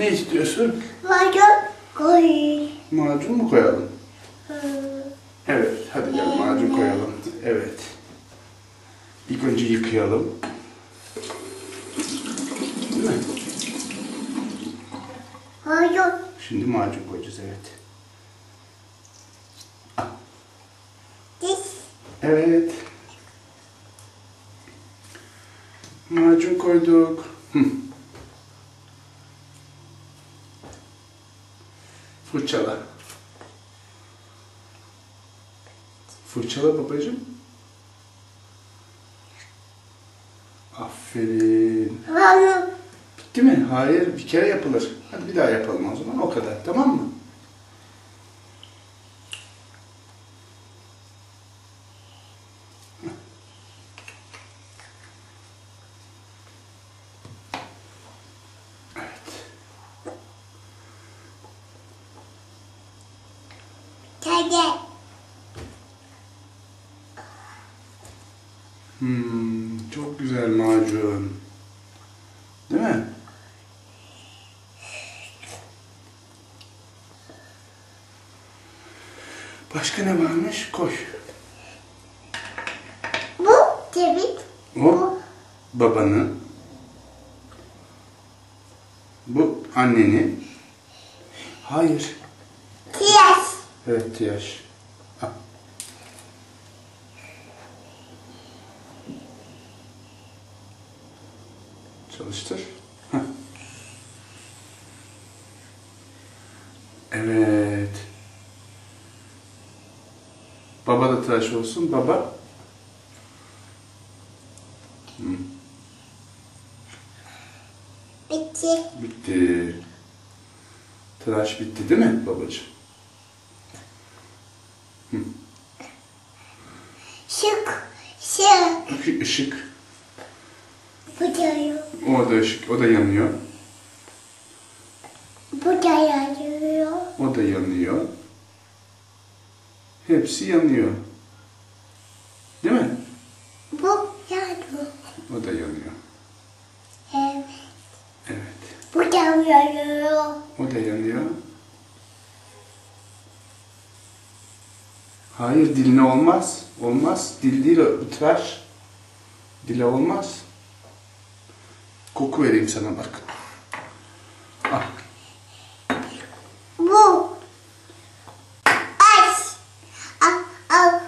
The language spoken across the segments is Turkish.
Ne istiyorsun? Macun koy. Macun mu koyalım? Evet, hadi gel macun koyalım. Evet. İlk önce yıkayalım. Değil mi? Macun. Şimdi macun koyacağız, evet. Diş. Evet. Macun koyduk. Fırçala. Fırçala babacığım. Aferin. Macun. Bitti mi? Hayır, bir kere yapılır. Hadi bir daha yapalım o zaman, o kadar. Tamam mı? Kedi. Çok güzel macun. Değil mi? Başka ne varmış? Koy. Bu kedi. O babanı. Bu anneni. Hayır. Kıyas. Evet, yaş. Al. Çalıştır. Heh. Evet. Baba da tıraş olsun. Baba. Bitti. Bitti. Tıraş bitti değil mi babacığım? Şık. Şık. Işık. Bu da yok. O da ışık. O da yanıyor. Bu da yanıyor. O da yanıyor. Hepsi yanıyor. Değil mi? Bu yanıyor. O da yanıyor. Evet. Evet. Bu da yanıyor. O da yanıyor. Hayır, diline olmaz. Olmaz. Dil değil o. Tıraş. Dile olmaz. Koku vereyim sana bak. Al. Bu. Aç. Al. Al.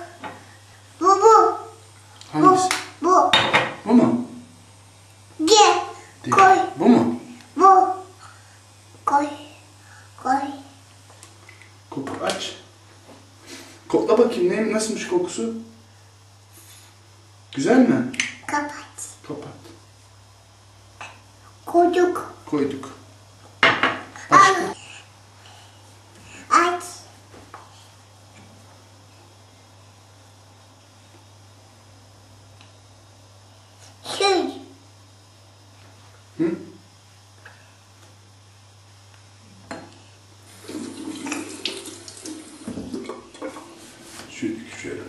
Bu. Hangisi? Bu. Bu mu? Gel. Değil. Koy. Bu mu? Bu. Koy. Koy. Koku aç. Kokla bakayım. Ne, nasılmış kokusu? Güzel mi? Kapat. Kapat. Koyduk. Koyduk. Al. Başka? Aç. Sür. Hı? Şöyle.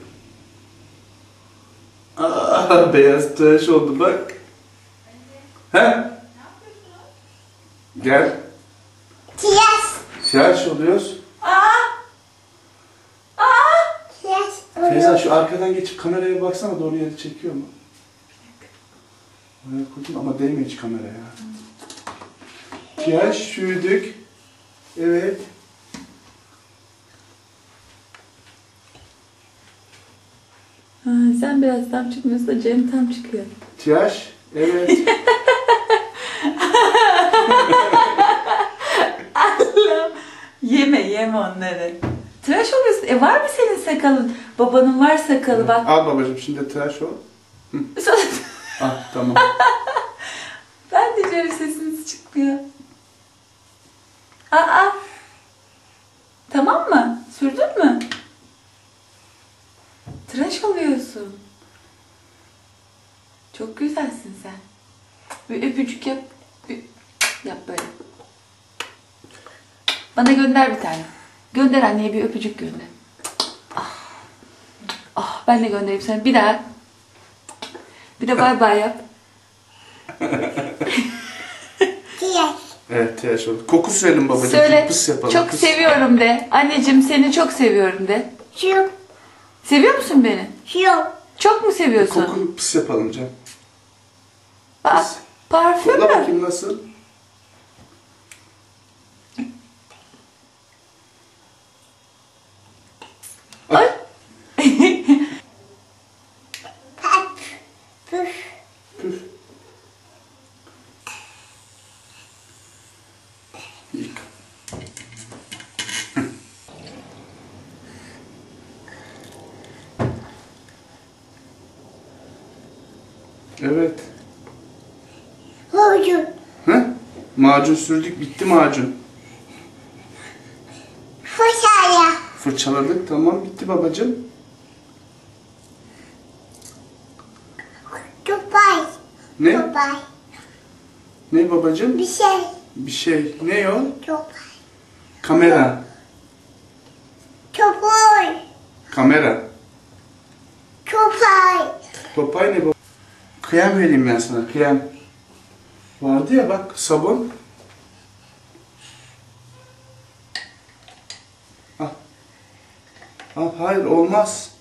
Aa, beyaz tıraş oldu bak. He? Gel. Kıyas. Tıraş oluyoruz. Kıyas. Feyza şu arkadan geçip kameraya baksana, doğru yeri çekiyor mu? Oraya koydum ama değmiyor hiç kameraya. Tıraş sürdük. Evet. Ha, sen biraz tam çıkmıyorsun da Cem tam çıkıyor. Tıraş. Evet. Allah'ım. Yeme onları. Tıraş oluyorsun. Var mı senin sakalın? Babanın var sakalı bak. Al babacığım, şimdi tıraş ol. Al, tamam. Ben de diyorum sesiniz çıkmıyor. Aa. Tamam mı? Sürdün mü? Tıraş oluyorsun. Çok güzelsin sen. Bir öpücük yap. Yap böyle. Bana gönder bir tane. Gönder anneye, bir öpücük gönder. Ben de göndereyim sana. Bir daha. Bir de bay bay yap. Kıyas. Evet, tıraş oldu. Koku sürelim babacığım. Söyle. Pıs yapalım. Çok pıs. seviyorum de. Anneciğim seni çok seviyorum de. Şu. Seviyor musun beni? Şu. Çok mu seviyorsun? Koku pıs yapalım Can. Bak, parfüm Kokla mü? bakayım nasıl? Ay. Pep. Püf. Püf. Yık. Evet. Hucu. He? Macun sürdük, bitti macun. Fışaya. Fırçaladık, tamam, bitti babacığım. Tupay. Ne? Tupay. Ne babacığım? Bir şey. Bir şey. Ne o? Tupay. Kamera. Tupay. Kamera. Tupay. Topay ne baba? Krem vereyim ben sana, krem. Vardı ya bak, sabun. Al. Al, hayır olmaz.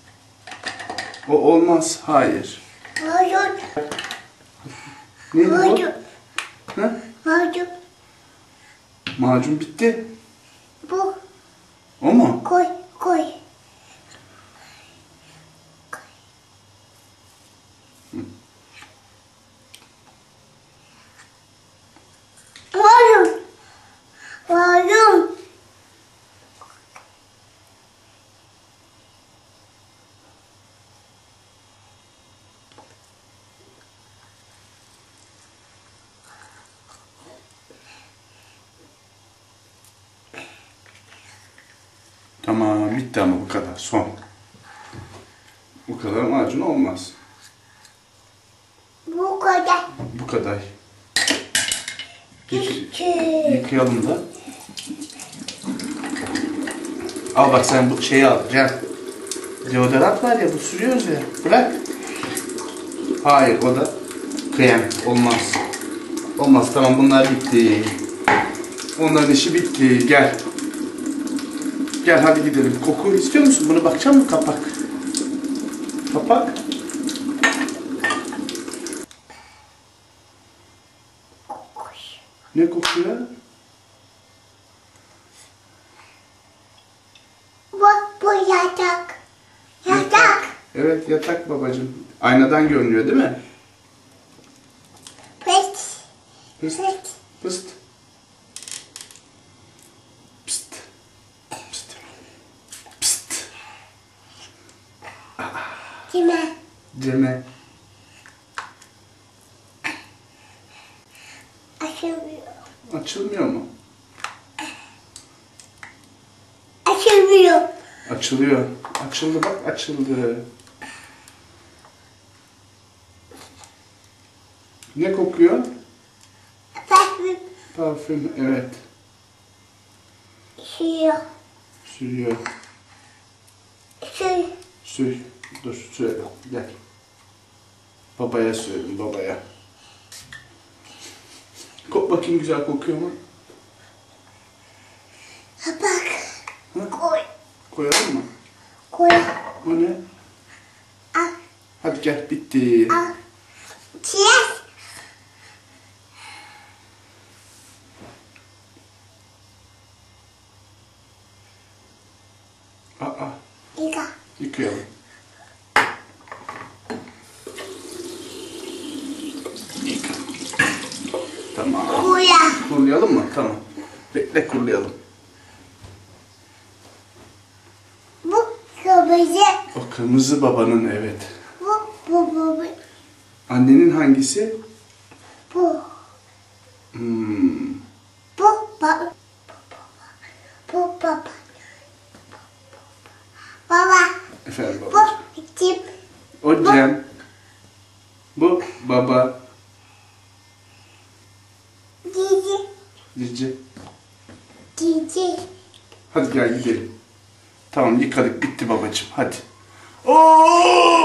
O olmaz, hayır. Hucu. Ne bu? Hucu. Ha? Hucu. Macun bitti. Bu. O mu? Koy. Koy. Oğlum. Oğlum. Tamam, bitti ama bu kadar, son. Bu kadar macun olmaz. Bu kadar. Bu kadar. Küçük. Yıkayalım da. Al bak sen bu şeyi al, Cem. Deodorant var ya, bu sürüyoruz ya. Bırak. Hayır, o da krem. Olmaz. Olmaz, tamam, bunlar bitti. Onların işi bitti. Gel. Gel hadi gidelim. Koku istiyor musun? Bunu bakacak mısın? Kapak. Kapak. Ne kokuyor? Bu yatak. Yatak. Evet, yatak babacığım. Aynadan görünüyor değil mi? Pes. Pıst. Pes. Pıst. Pıst. Pıst. Pıst. Kime? Cem'e. Açılmıyor. Açılmıyor mu? Açılmıyor. Açılıyor. Açıldı bak, açıldı. Ne kokuyor? Parfüm. Parfüm, evet. Sürüyor. Sürüyor. Sür. Sür. Dur, sürelim. Gel. Babaya sürelim, babaya. Kok bakayım, güzel kokuyor mu? Bak. Ha? Koy. Koyalım mı? Koy. O ne? Al. Hadi gel, bitti. Al. Çiğ. Aa, Yıka. yıkayalım. Yıka. Tamam. Kuya. Kurulayalım mı? Tamam. Bekle, kurulayalım. Bu kırmızı. O kırmızı babanın, evet. Bu. Annenin hangisi? Bu. Hmm. Bu. Baba. Bu baba. Baba. Efendim Bu babacığım. kim? O Cem. Bu baba. Cici. Cici. Cici. Hadi gel gidelim. Tamam, yıkadık, bitti babacığım. Hadi. Oo!